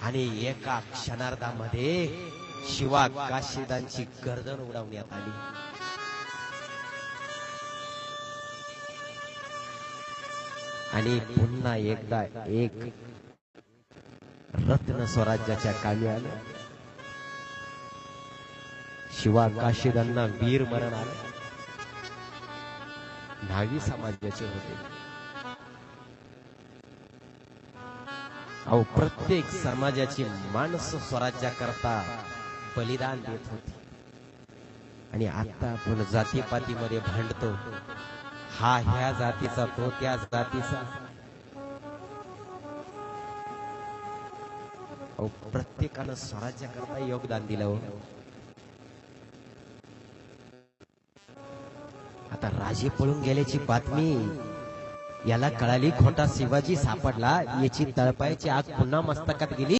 आणि एका क्षणार्धामध्ये शिवा काशीदांची गर्दन उडवण्यात आली. आणि पुन्हा एकदा एक रत्न स्वराज्याच्या कामी आलं. शिवा काशीदांना वीर मरण आलं. न्हावी समाजाचे होते. अहो, प्रत्येक समाजाची माणसं स्वराज्याकरता बलिदान देत होती. आणि आता आपण जातीपातीमध्ये भांडतो. हा ह्या जातीचा, तो त्या जातीचा. अहो, प्रत्येकानं स्वराज्याकरता योगदान दिलं हो. आता राजे पळून गेल्याची बातमी याला कळाली. खोटा शिवाजी सापडला. याची तळपायाची आग पुन्हा मस्तकात गेली.